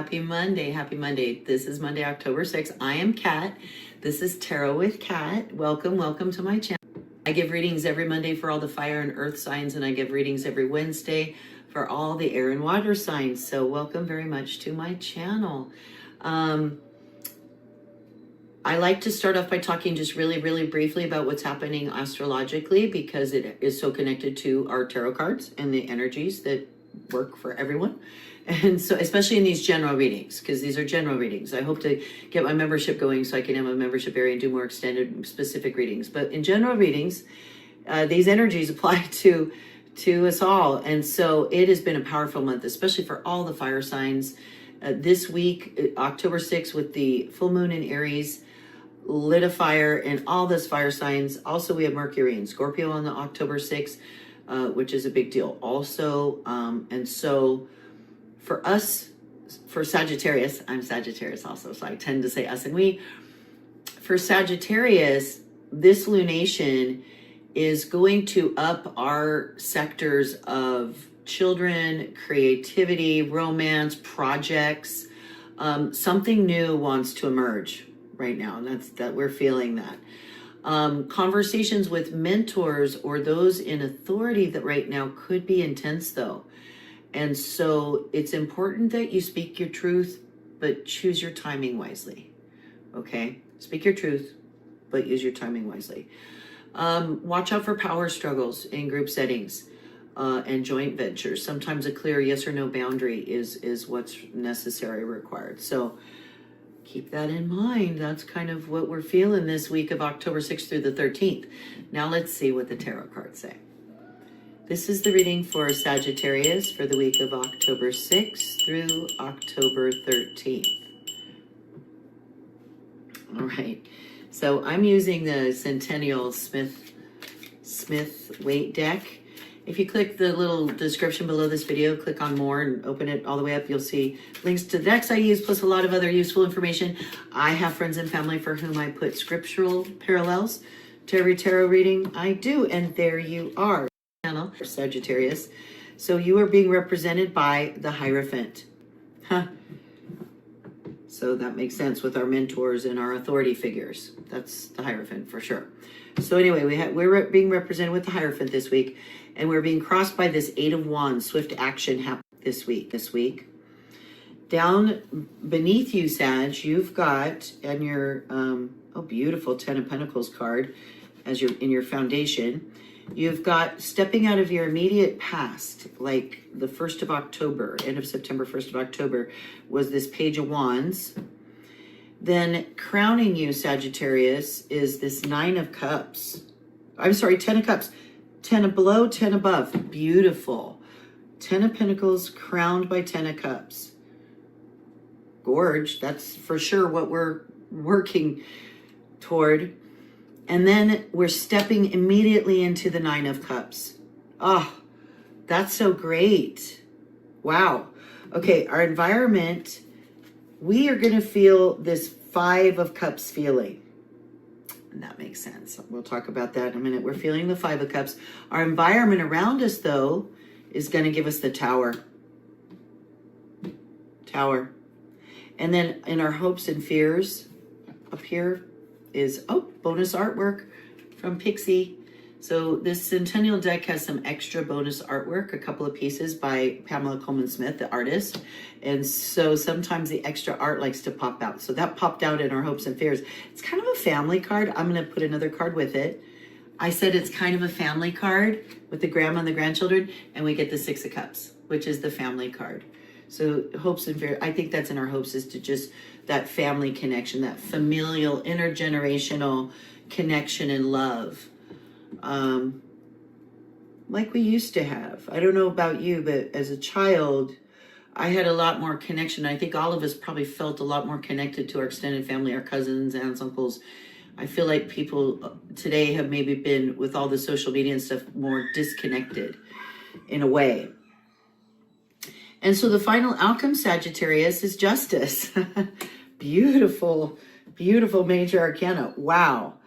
Happy Monday. Happy Monday. This is Monday, October 6th. I am Kat. This is Tarot with Kat. Welcome to my channel. I give readings every Monday for all the fire and earth signs, and I give readings every Wednesday for all the air and water signs. So welcome very much to my channel. I like to start off by talking just really briefly about what's happening astrologically, because it is so connected to our tarot cards and the energies that work for everyone. And so, especially in these general readings, because these are general readings. I hope to get my membership going so I can have a membership area and do more extended specific readings. But in general readings, these energies apply to us all. And so it has been a powerful month, especially for all the fire signs. This week, October 6th, with the full moon in Aries, lit a fire in all those fire signs. Also, we have Mercury and Scorpio on the October 6th, which is a big deal also. And so for us, for Sagittarius, I'm Sagittarius also, so I tend to say us and we. For Sagittarius, this lunation is going to up our sectors of children, creativity, romance, projects. Something new wants to emerge right now, and that we're feeling that. Conversations with mentors or those in authority that right now could be intense though. And so it's important that you speak your truth, but choose your timing wisely. Okay? Speak your truth, but use your timing wisely. Watch out for power struggles in group settings and joint ventures. Sometimes a clear yes or no boundary is what's necessary, required. So keep that in mind. That's kind of what we're feeling this week of October 6th through the 13th. Now let's see what the tarot cards say. This is the reading for Sagittarius for the week of October 6th through October 13th. All right. So I'm using the Centennial Smith weight deck. If you click the little description below this video, click on more and open it all the way up, you'll see links to the decks I use, plus a lot of other useful information. I have friends and family for whom I put scriptural parallels to every tarot reading I do, and there you are. Channel for Sagittarius. So you are being represented by the Hierophant. So that makes sense with our mentors and our authority figures. That's the Hierophant for sure. So anyway, we're being represented with the Hierophant this week, and we're being crossed by this Eight of Wands. Swift action happened this week. Down beneath you, Sag, you've got, and your beautiful Ten of Pentacles card as you're in your foundation. You've got stepping out of your immediate past, like the 1st of October, end of September, 1st of October, was this Page of Wands. Then crowning you, Sagittarius, is this Nine of Cups. I'm sorry, 10 of Cups. 10 of below, 10 above. Beautiful. 10 of Pentacles crowned by 10 of Cups. Gorge. That's for sure what we're working toward. And then we're stepping immediately into the Nine of Cups. Oh, that's so great. Wow. Okay, our environment, we are going to feel this Five of Cups feeling. And that makes sense. We'll talk about that in a minute. We're feeling the Five of Cups. Our environment around us, though, is going to give us the Tower. Tower. And then in our hopes and fears, up here is, bonus artwork from Pixie. So this Centennial deck has some extra bonus artwork, a couple of pieces by Pamela Coleman Smith, the artist. And so sometimes the extra art likes to pop out. So that popped out in our hopes and fears. It's kind of a family card. I'm going to put another card with it. I said it's kind of a family card with the grandma and the grandchildren, and we get the Six of Cups, which is the family card. So hopes and fears, I think that's in our hopes, is to just that family connection, that familial, intergenerational connection and love. Like we used to have. I don't know about you, but as a child, I had a lot more connection. I think all of us probably felt a lot more connected to our extended family, our cousins, aunts, uncles. I feel like people today have maybe been, with all the social media and stuff, more disconnected in a way. And so the final outcome, Sagittarius, is Justice. Beautiful, beautiful major arcana. Wow.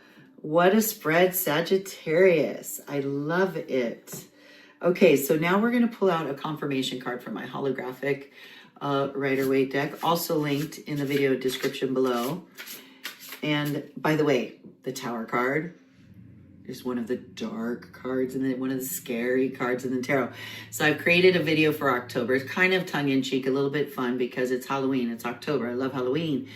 What a spread, Sagittarius. I love it. Okay, so now we're going to pull out a confirmation card from my holographic Rider-Waite deck, also linked in the video description below. And by the way, the Tower card is one of the dark cards and then one of the scary cards in the tarot. So I've created a video for October. It's kind of tongue-in-cheek, a little bit fun because it's Halloween. It's October. I love Halloween.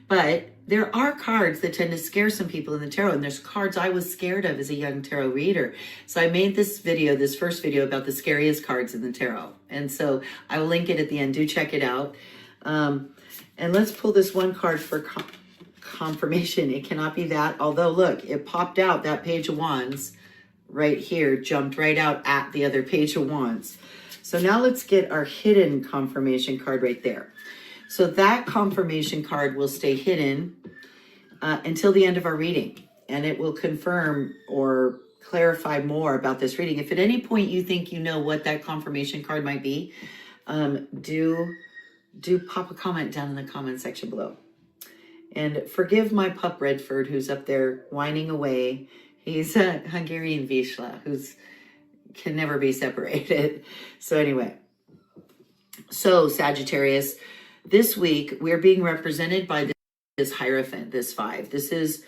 But there are cards that tend to scare some people in the tarot, and there's cards I was scared of as a young tarot reader. So I made this video, this first video, about the scariest cards in the tarot. And so I will link it at the end. Do check it out. And let's pull this one card for confirmation. It cannot be that, although look, it popped out. That Page of Wands right here jumped right out at the other Page of Wands. So now let's get our hidden confirmation card right there. So that confirmation card will stay hidden until the end of our reading, and it will confirm or clarify more about this reading. If at any point you think you know what that confirmation card might be, do pop a comment down in the comment section below. And forgive my pup Redford, who's up there whining away. He's a Hungarian Vizsla who's can never be separated. So anyway, so Sagittarius, this week we're being represented by this Hierophant, this 5. This is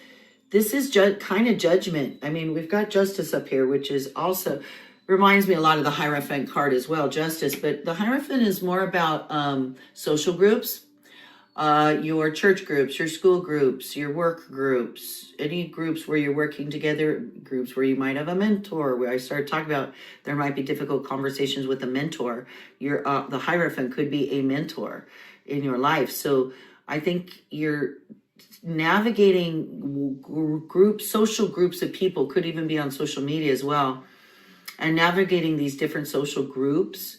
kind of judgment. I mean, we've got Justice up here, which is also reminds me a lot of the Hierophant card as well, Justice. But the Hierophant is more about social groups, your church groups, your school groups, your work groups, any groups where you're working together, groups where you might have a mentor. Where I started talking about there might be difficult conversations with a mentor. The Hierophant could be a mentor in your life. So I think you're navigating social groups of people, could even be on social media as well, and navigating these different social groups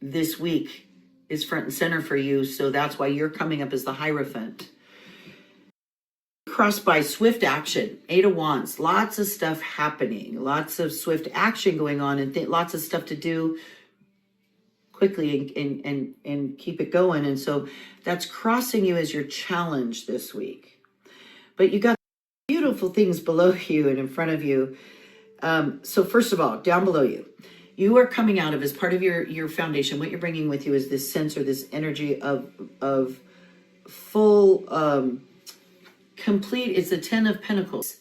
this week is front and center for you. So that's why you're coming up as the Hierophant. Crossed by swift action, 8 of Wands, lots of stuff happening, lots of swift action going on, and lots of stuff to do quickly and keep it going. And so that's crossing you as your challenge this week. But you got beautiful things below you and in front of you. So first of all, down below you, you are coming out of, as part of your foundation, what you're bringing with you is this sense or this energy of full, complete, it's the 10 of Pentacles.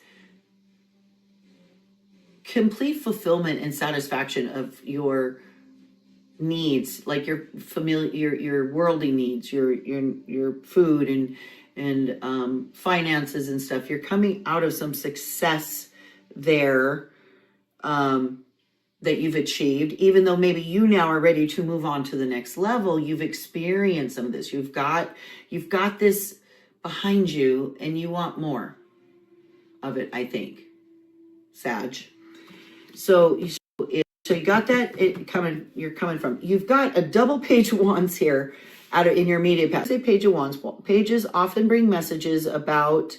Complete fulfillment and satisfaction of your needs, like your familiar, your worldly needs, your food and finances and stuff. You're coming out of some success there that you've achieved, even though maybe you now are ready to move on to the next level. You've experienced some of this. You've got this behind you, and you want more of it, I think, Sag. So you got that you're coming from. You've got a double Page of Wands here in your immediate past. Say Page of Wands. Pages often bring messages about,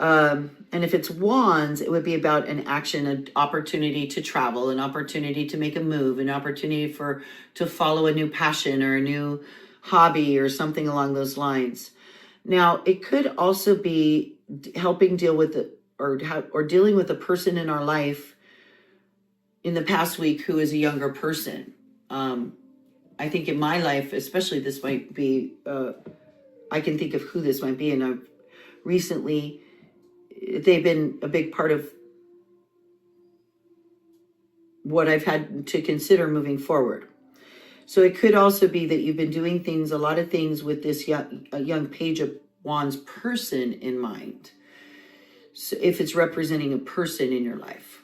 and if it's Wands, it would be about an action, an opportunity to travel, an opportunity to make a move, an opportunity to follow a new passion or a new hobby or something along those lines. Now, it could also be helping deal with or dealing with a person in our life in the past week who is a younger person. I think in my life, especially, this might be, I can think of who this might be. And I've recently, they've been a big part of what I've had to consider moving forward. So it could also be that you've been doing a lot of things with this young Page of Wands person in mind. So if it's representing a person in your life.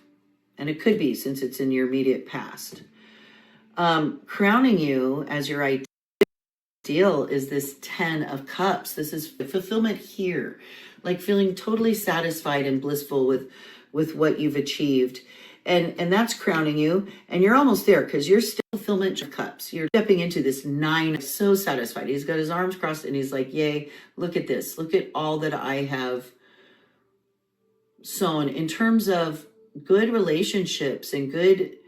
And it could be, since it's in your immediate past. Crowning you as your ideal is this 10 of Cups. This is fulfillment here. Like feeling totally satisfied and blissful with what you've achieved. And that's crowning you. And you're almost there because you're still fulfillment of Cups. You're stepping into this 9, so satisfied. He's got his arms crossed and he's like, yay, look at this. Look at all that I have sown in terms of good relationships and good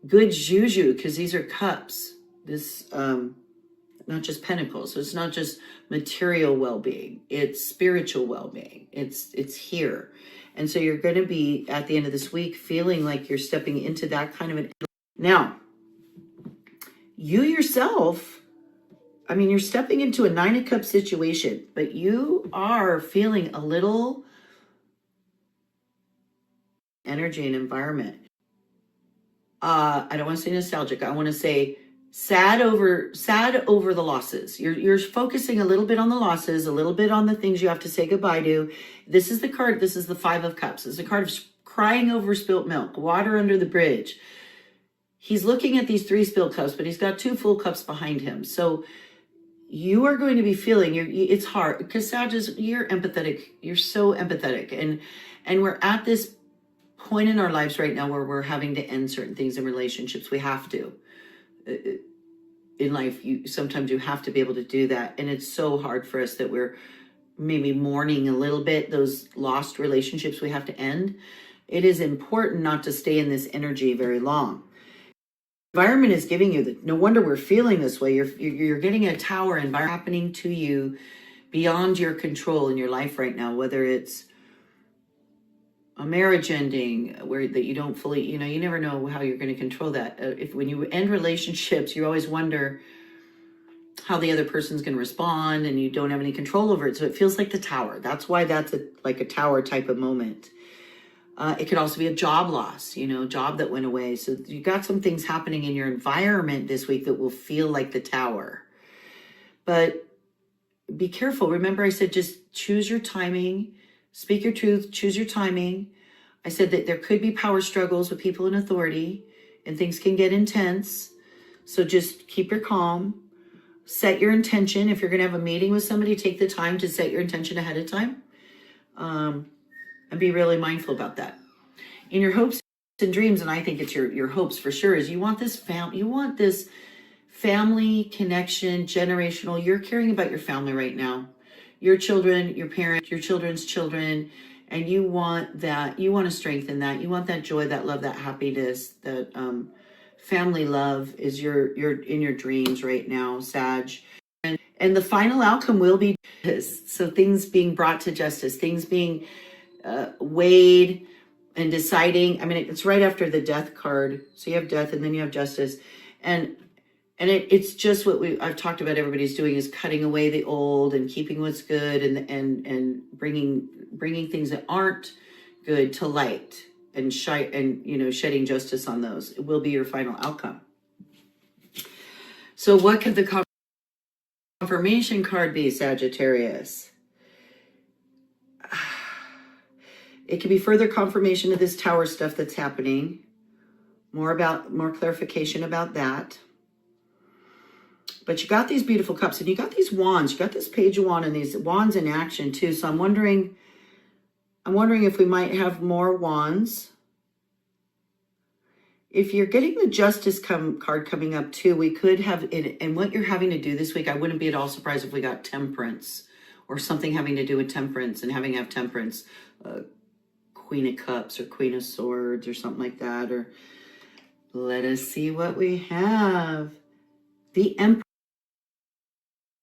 juju, because these are cups. This not just pentacles. So it's not just material well-being, it's spiritual well-being. It's here. And so you're going to be at the end of this week feeling like you're stepping into that kind of an. Now, you yourself I mean, you're stepping into a 9 of Cups situation, but you are feeling a little energy and environment. I don't want to say nostalgic. I want to say sad over the losses. You're focusing a little bit on the losses, a little bit on the things you have to say goodbye to. This is the card. This is the 5 of Cups. It's a card of crying over spilt milk, water under the bridge. He's looking at these 3 spilled cups, but he's got 2 full cups behind him. So you are going to be feeling, it's hard because Sagittarius, you're empathetic. You're so empathetic. And we're at this point in our lives right now where we're having to end certain things in relationships. We have to. In life, sometimes you have to be able to do that. And it's so hard for us that we're maybe mourning a little bit those lost relationships we have to end. It is important not to stay in this energy very long. Environment is giving you that. No wonder we're feeling this way. You're getting a tower environment happening to you beyond your control in your life right now, whether it's a marriage ending where that you don't fully, you never know how you're going to control that. When you end relationships, you always wonder how the other person's going to respond, and you don't have any control over it. So it feels like the tower. That's why that's like a tower type of moment. It could also be a job loss, job that went away. So you got some things happening in your environment this week that will feel like the tower. But be careful. Remember, I said just choose your timing. Speak your truth, choose your timing. I said that there could be power struggles with people in authority and things can get intense. So just keep your calm. Set your intention. If you're going to have a meeting with somebody, take the time to set your intention ahead of time. And be really mindful about that. In your hopes and dreams, and I think it's your hopes for sure, is you want this family connection, generational. You're caring about your family right now. Your children, your parents, your children's children, and you want to strengthen that. You want that joy, that love, that happiness, that family love is you're in your dreams right now, Sag. And the final outcome will be justice. So things being brought to justice, things being weighed and deciding. I mean, it's right after the death card. So you have death and then you have justice. And it's just what I've talked about everybody's doing is cutting away the old and keeping what's good and bringing things that aren't good to light and shedding justice on those. It will be your final outcome. So what could the confirmation card be, Sagittarius? It could be further confirmation of this tower stuff that's happening. More clarification about that. But you got these beautiful cups and you got these wands. You got this page of wand and these wands in action too. So I'm wondering if we might have more wands. If you're getting the justice card coming up too, we could have it. And what you're having to do this week, I wouldn't be at all surprised if we got temperance or something having to do with temperance and having to have temperance, Queen of Cups or Queen of Swords or something like that. Or let us see what we have. The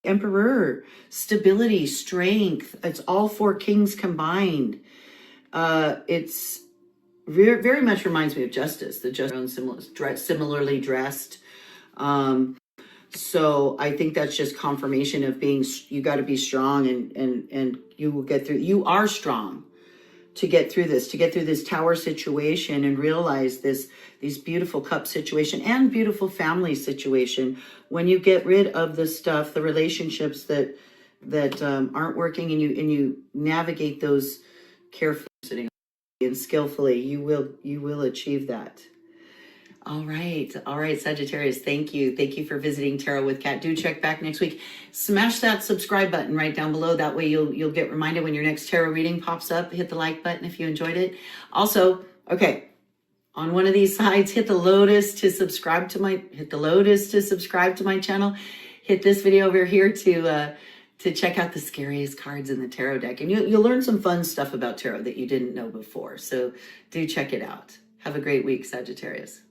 Emperor, stability, strength. It's all 4 kings combined. It's very, very much reminds me of justice. The justice similarly dressed. So I think that's just confirmation of you got to be strong and you will get through. You are strong to get through this tower situation and realize these beautiful cup situation and beautiful family situation. When you get rid of the stuff, the relationships that aren't working, and you navigate those carefully and skillfully, you will achieve that. All right, Sagittarius, thank you for visiting Tarot with Kat. Do check back next week. Smash that subscribe button right down below. That way you'll get reminded when your next tarot reading pops up. Hit the like button if you enjoyed it. Also, okay, on one of these sides, hit the lotus to subscribe to my channel. Hit this video over here to check out the scariest cards in the tarot deck, and you'll learn some fun stuff about tarot that you didn't know before. So do check it out. Have a great week, Sagittarius.